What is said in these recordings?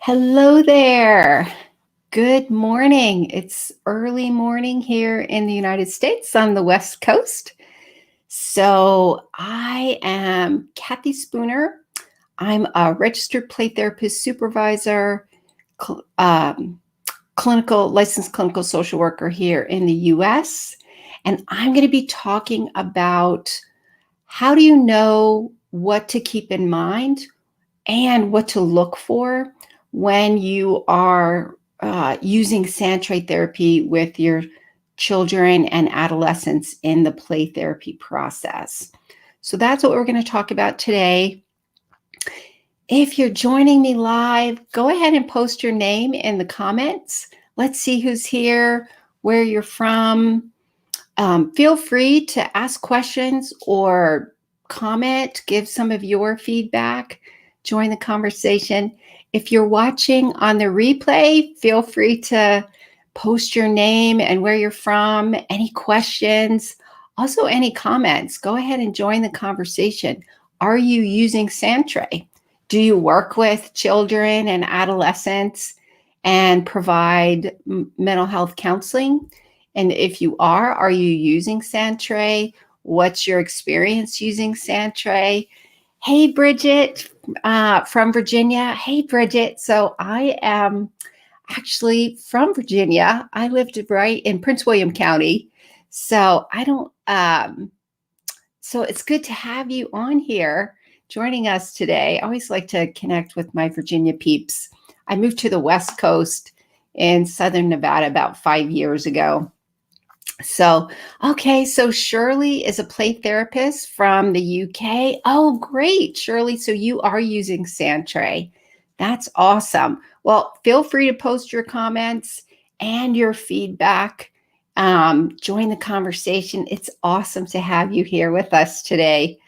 Hello there. Good morning. It's early morning here in the United States on the West Coast. So I am Kathy Spooner. I'm a registered play therapist supervisor, licensed clinical social worker here in the US. And I'm going to be talking about how do you know what to keep in mind and what to look for when you are using Santre therapy with your children and adolescents in the play therapy process. So that's what we're going to talk about today. If you're joining me live, go ahead and post your name in the comments. Let's see who's here, where you're from. Feel free to ask questions or comment, give some of your feedback, join the conversation. If you're watching on the replay, feel free to post your name and where you're from, any questions, also any comments. Go ahead and join the conversation. Are you using Santre? Do you work with children and adolescents and provide mental health counseling? And if you are you using Santre? What's your experience using Santre? Hey, Bridget from Virginia. Hey, Bridget. So I am actually from Virginia. I lived right in Prince William County. So I don't, so it's good to have you on here joining us today. I always like to connect with my Virginia peeps. I moved to the West Coast in Southern Nevada about 5 years ago. So Shirley is a play therapist from the UK. Oh, great, Shirley. So you are using Santre. That's awesome. Well, feel free to post your comments and your feedback. Join the conversation. It's awesome to have you here with us today.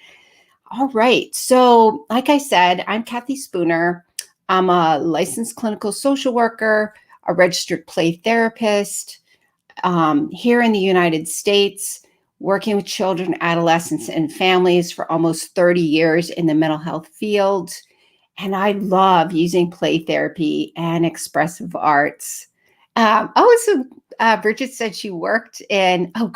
All right. So like I said, I'm Kathy Spooner. I'm a licensed clinical social worker, a registered play therapist, here in the United States, working with children, adolescents, and families for almost 30 years in the mental health field. And I love using play therapy and expressive arts. Bridget said she worked in, I'm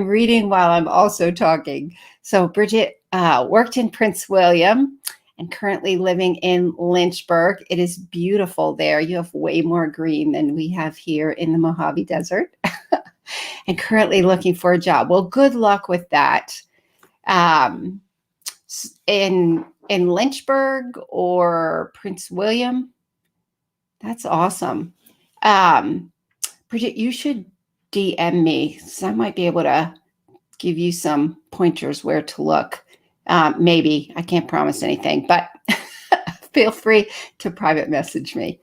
reading while I'm also talking. So Bridget worked in Prince William and currently living in Lynchburg. It is beautiful there. You have way more green than we have here in the Mojave Desert. And currently looking for a job. Well, good luck with that. In Lynchburg or Prince William. That's awesome. Bridget, you should DM me, so I might be able to give you some pointers where to look. Maybe. I can't promise anything, but feel free to private message me.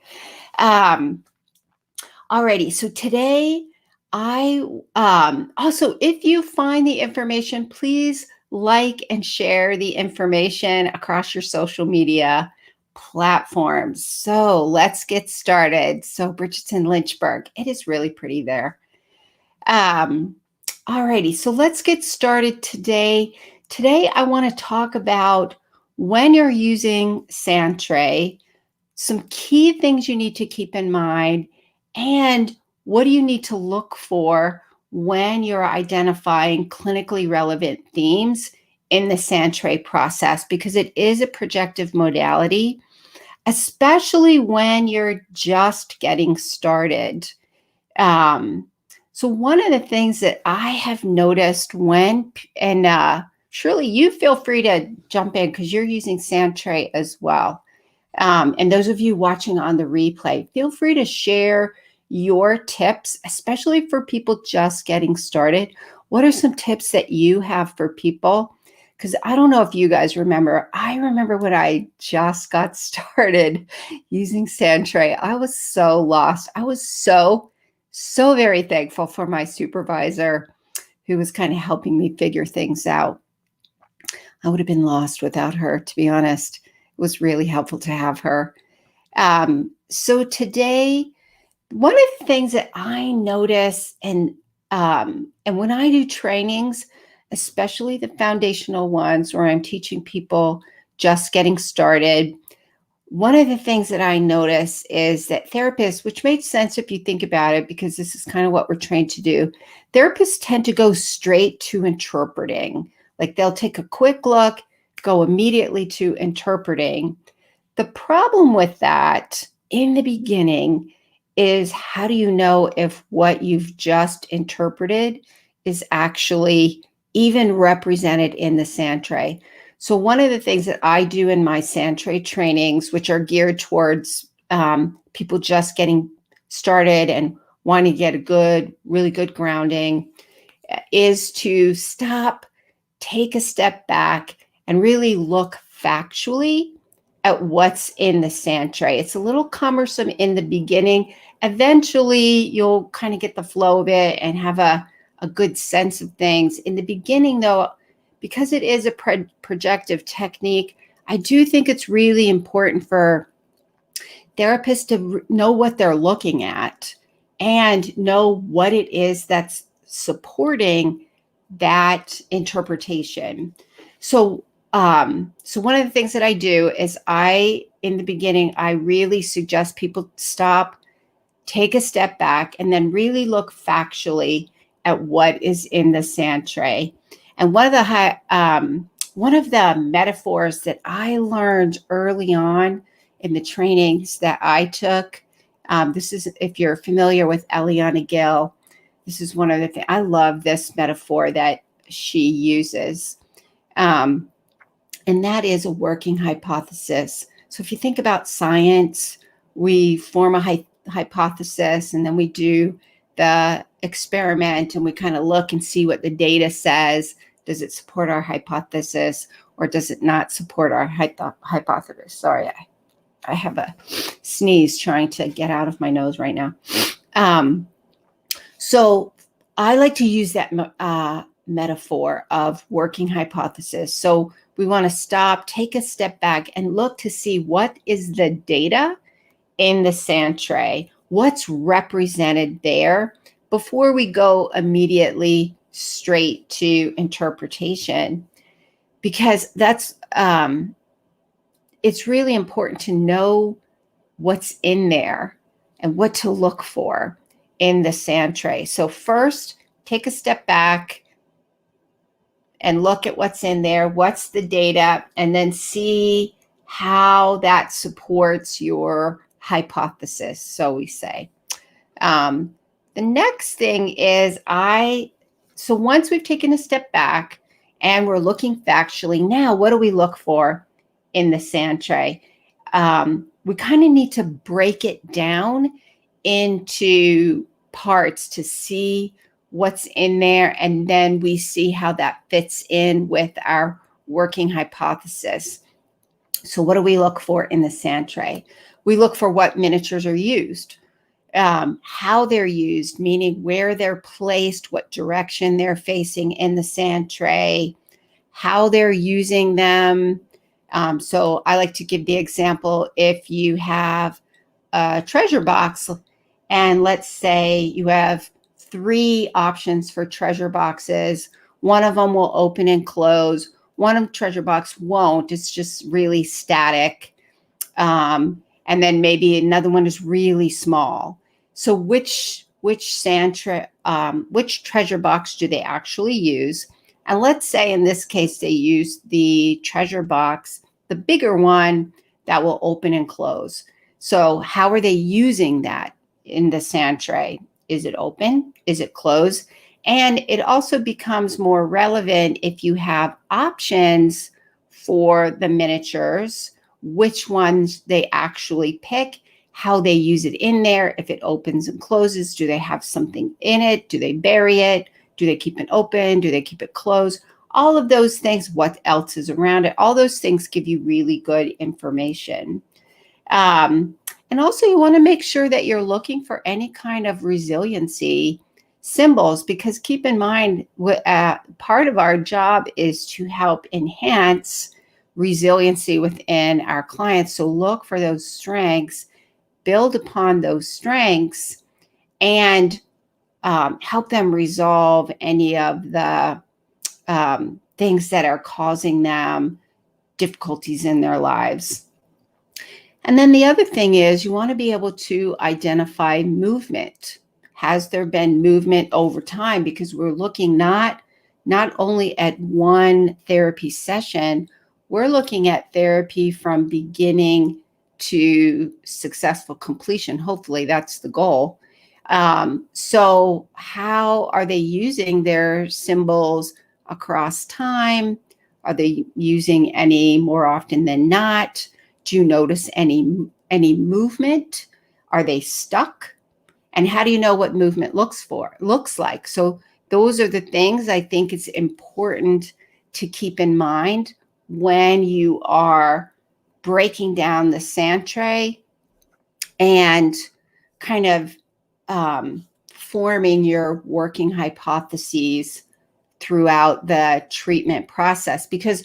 Alrighty, so today also, if you find the information, please like and share the information across your social media platforms. So let's get started. So Bridget's in Lynchburg. It is really pretty there. Alrighty, so let's get started today. Today, I want to talk about when you're using Santre, some key things you need to keep in mind, and what do you need to look for when you're identifying clinically relevant themes in the Santre process, because it is a projective modality, especially when you're just getting started. So one of the things that I have noticed Shirley, you feel free to jump in because you're using Santre as well. And those of you watching on the replay, feel free to share your tips, especially for people just getting started. What are some tips that you have for people? Because I don't know if you guys remember. I remember when I just got started using Santre, I was so lost. I was so very thankful for my supervisor who was kind of helping me figure things out. I would have been lost without her, to be honest. It was really helpful to have her. So today, one of the things that I notice, and when I do trainings, especially the foundational ones where I'm teaching people just getting started, one of the things that I notice is that therapists, which makes sense if you think about it, because this is kind of what we're trained to do, therapists tend to go straight to interpreting. Like they'll take a quick look, go immediately to interpreting. The problem with that in the beginning is, how do you know if what you've just interpreted is actually even represented in the sand tray? So one of the things that I do in my sand tray trainings, which are geared towards people just getting started and wanting to get a really good grounding, is to stop, take a step back, and really look factually at what's in the sand tray. It's a little cumbersome in the beginning. Eventually, you'll kind of get the flow of it and have a good sense of things. In the beginning, though, because it is a projective technique, I do think it's really important for therapists to know what they're looking at and know what it is that's supporting that interpretation. So, so one of the things that I do is in the beginning, I really suggest people stop, take a step back, and then really look factually at what is in the sand tray. And one of the metaphors that I learned early on in the trainings that I took, this is, if you're familiar with Eliana Gill, this is one of the things. I love this metaphor that she uses. And that is a working hypothesis. So if you think about science, we form a hypothesis, and then we do the experiment, and we kind of look and see what the data says. Does it support our hypothesis, or does it not support our hypothesis? Sorry, I have a sneeze trying to get out of my nose right now. So I like to use that metaphor of working hypothesis. So we want to stop, take a step back, and look to see what is the data in the sand tray, what's represented there, before we go immediately straight to interpretation. Because that's it's really important to know what's in there and what to look for in the sand tray. So first, take a step back and look at what's in there, what's the data, and then see how that supports your hypothesis, so we say. The next thing is so once we've taken a step back and we're looking factually, now what do we look for in the sand tray? We kind of need to break it down into parts to see what's in there, and then we see how that fits in with our working hypothesis. So what do we look for in the sand tray? We look for what miniatures are used, how they're used, meaning where they're placed, what direction they're facing in the sand tray, how they're using them. So I like to give the example, if you have a treasure box, and let's say you have 3 options for treasure boxes. One of them will open and close. One of the treasure box won't. It's just really static. And then maybe another one is really small. So which treasure box do they actually use? And let's say in this case they use the treasure box, the bigger one that will open and close. So how are they using that in the sand tray? Is it open? Is it closed? And it also becomes more relevant if you have options for the miniatures, which ones they actually pick, how they use it in there. If it opens and closes, do they have something in it? Do they bury it? Do they keep it open? Do they keep it closed? All of those things, what else is around it? All those things give you really good information. And also you want to make sure that you're looking for any kind of resiliency symbols, because keep in mind, part of our job is to help enhance resiliency within our clients. So look for those strengths, build upon those strengths, and help them resolve any of the things that are causing them difficulties in their lives. And then the other thing is you want to be able to identify movement. Has there been movement over time? Because we're looking not only at one therapy session, we're looking at therapy from beginning to successful completion. Hopefully that's the goal. So how are they using their symbols across time? Are they using any more often than not? Do you notice any movement? Are they stuck? And how do you know what movement looks like? So those are the things I think it's important to keep in mind when you are breaking down the Santre and kind of forming your working hypotheses throughout the treatment process, because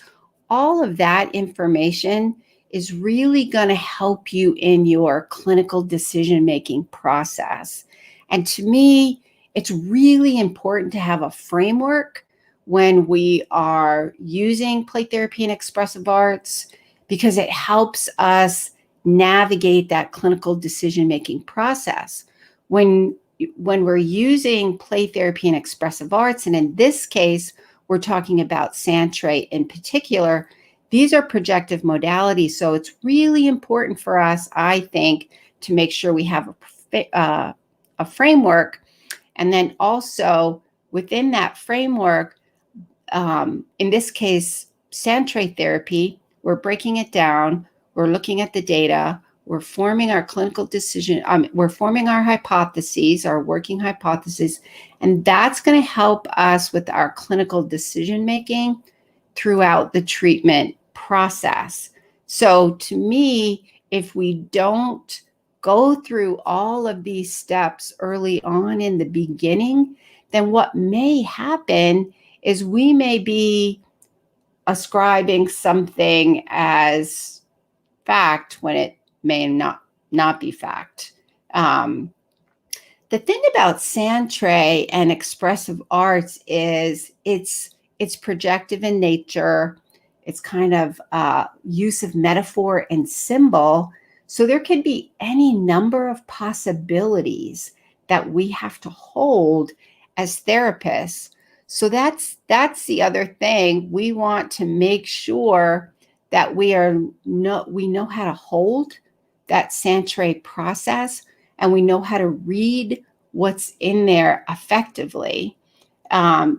all of that information is really going to help you in your clinical decision-making process. And to me, it's really important to have a framework when we are using play therapy and expressive arts, because it helps us navigate that clinical decision-making process. When we're using play therapy and expressive arts, and in this case, we're talking about Santre in particular, these are projective modalities. So it's really important for us, I think, to make sure we have a framework. And then also within that framework, in this case, Santre therapy, we're breaking it down, we're looking at the data, we're forming our clinical decision, we're forming our hypotheses, our working hypotheses, and that's going to help us with our clinical decision making throughout the treatment process. So to me, if we don't go through all of these steps early on in the beginning, then what may happen is we may be ascribing something as fact when it may not be fact. The thing about Santre and expressive arts is it's projective in nature. It's kind of use of metaphor and symbol. So there could be any number of possibilities that we have to hold as therapists. So that's the other thing. We want to make sure that we know how to hold that Santre process, and we know how to read what's in there effectively.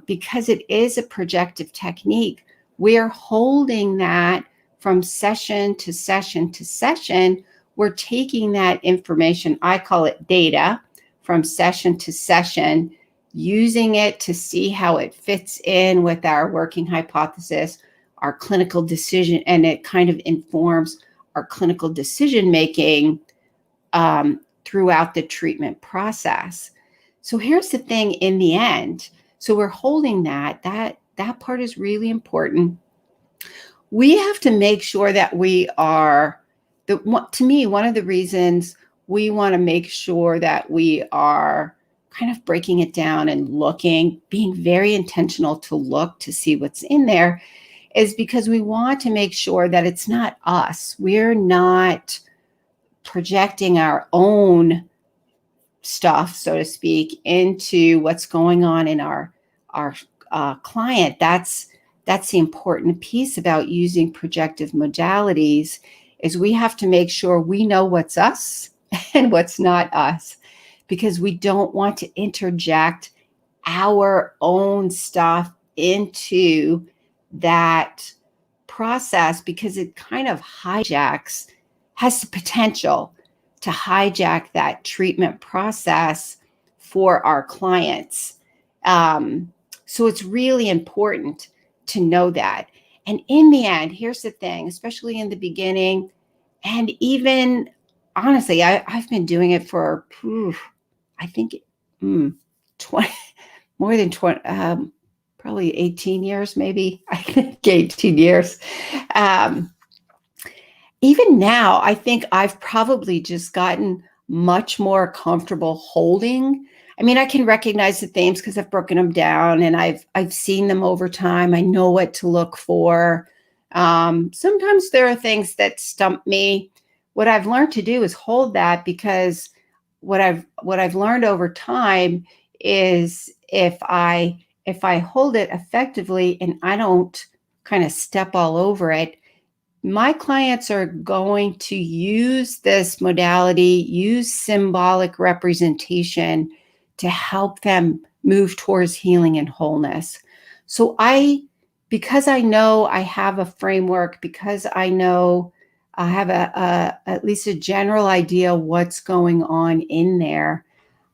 Because it is a projective technique, we're holding that from session to session to session. We're taking that information, I call it data, from session to session, using it to see how it fits in with our working hypothesis, our clinical decision, and it kind of informs our clinical decision making throughout the treatment process. So here's the thing in the end. So we're holding that part is really important. We have to make sure that we are, to me, one of the reasons we want to make sure that we are kind of breaking it down and looking, being very intentional to look to see what's in there, is because we want to make sure that it's not us. We're not projecting our own stuff, so to speak, into what's going on in our client. That's the important piece about using projective modalities, is we have to make sure we know what's us and what's not us, because we don't want to interject our own stuff into that process, because it kind of has the potential to hijack that treatment process for our clients. So it's really important to know that. And in the end, here's the thing, especially in the beginning, and even honestly, I've been doing it for, I think, 20, more than 20, probably 18 years, maybe. I think 18 years. Even now, I think I've probably just gotten much more comfortable holding. I mean, I can recognize the themes because I've broken them down and I've seen them over time. I know what to look for. Sometimes there are things that stump me, what I've learned to do is hold that, because what I've learned over time is if I hold it effectively and I don't kind of step all over it, my clients are going to use this modality, use symbolic representation to help them move towards healing and wholeness. So because I know I have a framework, because I know I have at least a general idea what's going on in there,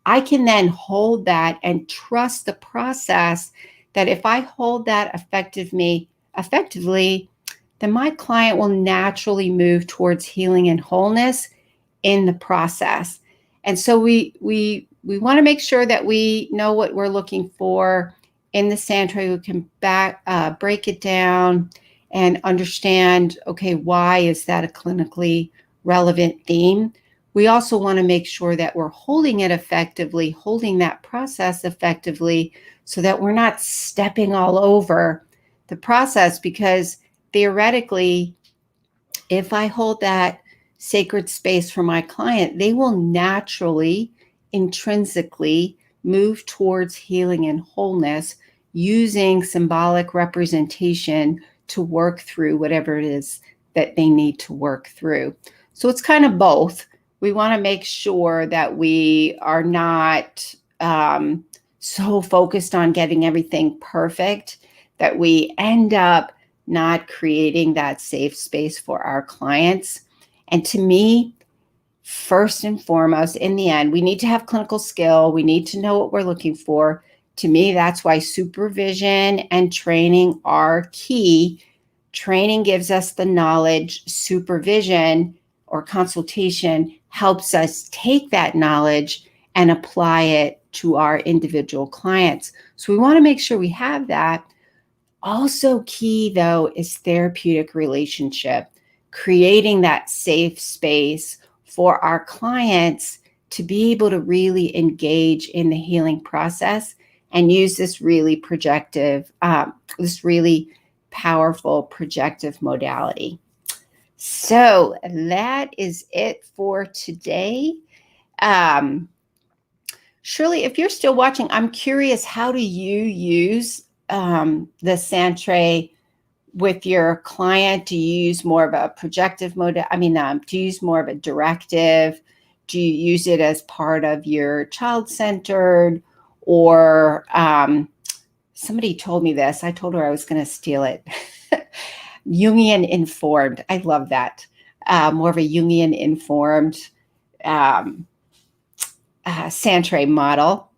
I can then hold that and trust the process, that if I hold that effectively, then my client will naturally move towards healing and wholeness in the process. And so we want to make sure that we know what we're looking for in the sand tray. We can break it down and understand, okay, why is that a clinically relevant theme? We also want to make sure that we're holding it effectively, holding that process effectively, so that we're not stepping all over the process, because theoretically, if I hold that sacred space for my client, they will naturally, intrinsically move towards healing and wholeness using symbolic representation to work through whatever it is that they need to work through. So it's kind of both. We want to make sure that we are not so focused on getting everything perfect that we end up not creating that safe space for our clients. And to me, first and foremost, in the end, we need to have clinical skill. We need to know what we're looking for. To me, that's why supervision and training are key. Training gives us the knowledge. Supervision or consultation helps us take that knowledge and apply it to our individual clients. So we want to make sure we have that. Also key, though, is therapeutic relationship, creating that safe space for our clients to be able to really engage in the healing process and use this really powerful projective modality. So that is it for today. Shirley, if you're still watching, I'm curious, how do you use the sand tray with your client? Do you use more of a projective mode? Do you use more of a directive? Do you use it as part of your child-centered? Or somebody told me this. I told her I was going to steal it. Jungian informed. I love that. More of a Jungian informed sand tray model.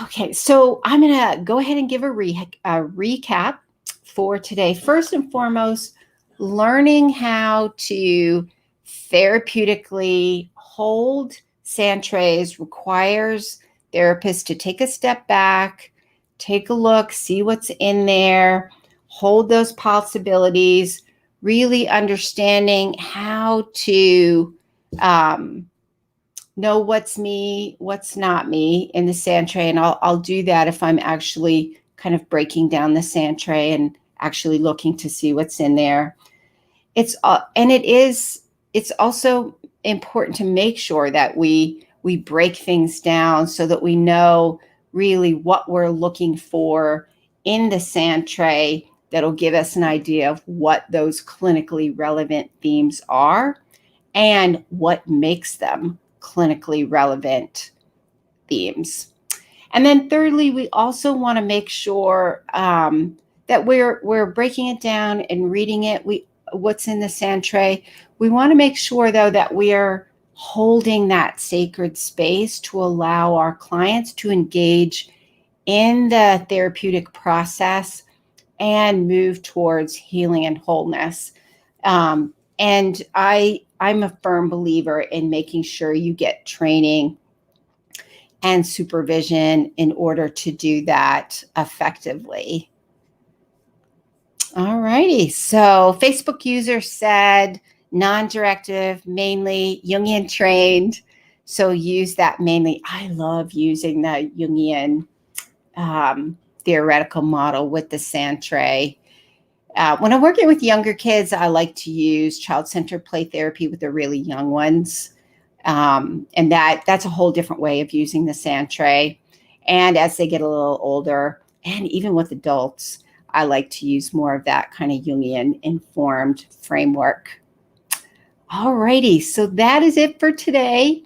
Okay, so I'm going to go ahead and give a recap for today. First and foremost, learning how to therapeutically hold sand trays requires therapists to take a step back, take a look, see what's in there, hold those possibilities, really understanding how to know what's me, what's not me in the sand tray. And I'll do that if I'm actually kind of breaking down the sand tray and actually looking to see what's in there. It's also important to make sure that we break things down so that we know really what we're looking for in the sand tray that'll give us an idea of what those clinically relevant themes are and what makes them clinically relevant themes. And then thirdly, we also want to make sure that we're breaking it down and reading it. What's in the sand tray. We want to make sure, though, that we are holding that sacred space to allow our clients to engage in the therapeutic process and move towards healing and wholeness. And I'm a firm believer in making sure you get training and supervision in order to do that effectively. All righty. So Facebook user said non-directive, mainly Jungian trained. So use that mainly. I love using the Jungian theoretical model with the sand tray. When I'm working with younger kids, I like to use child-centered play therapy with the really young ones. And that's a whole different way of using the sand tray. And as they get a little older, and even with adults, I like to use more of that kind of Jungian informed framework. All righty, so that is it for today.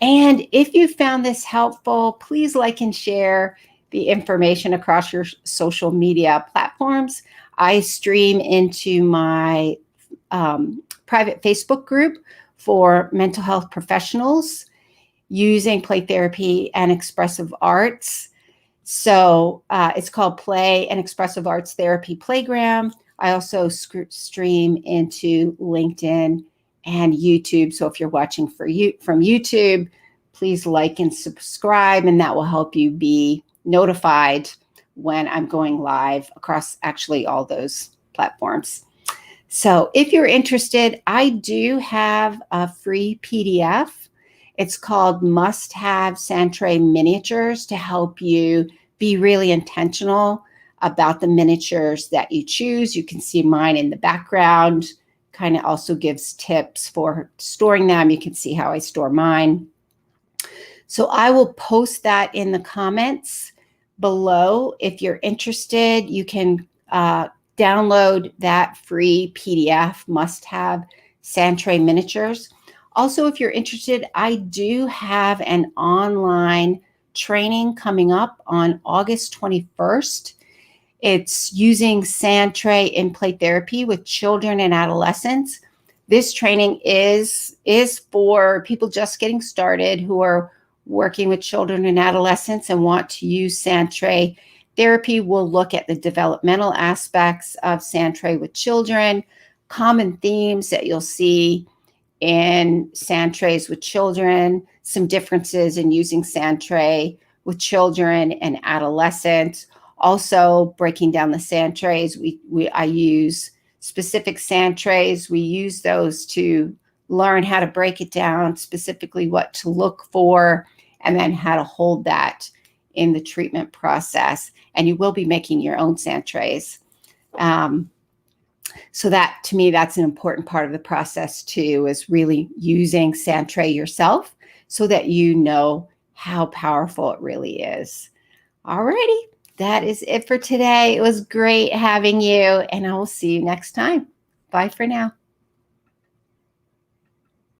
And if you found this helpful, please like and share the information across your social media platforms. I stream into my private Facebook group for mental health professionals using play therapy and expressive arts. So it's called Play and Expressive Arts Therapy Playground. I also stream into LinkedIn and YouTube. So if you're watching from YouTube, please like and subscribe, and that will help you be notified when I'm going live across actually all those platforms. So if you're interested, I do have a free PDF. It's called Must Have Sand Tray Miniatures to help you be really intentional about the miniatures that you choose. You can see mine in the background, kind of also gives tips for storing them. You can see how I store mine. So I will post that in the comments below. If you're interested, you can download that free PDF, Must Have Sand Tray Miniatures. Also, if you're interested, I do have an online training coming up on August 21st. It's using sand tray in play therapy with children and adolescents. This training is for people just getting started who are working with children and adolescents and want to use sand tray therapy. We'll look at the developmental aspects of sand tray with children, common themes that you'll see in sand trays with children, some differences in using sand tray with children and adolescents. Also breaking down the sand trays, I use specific sand trays. We use those to learn how to break it down, specifically what to look for, and then how to hold that in the treatment process. And you will be making your own sand trays. So that, to me, that's an important part of the process too, is really using sand tray yourself so that you know how powerful it really is. All righty, that is it for today. It was great having you, and I will see you next time. Bye for now.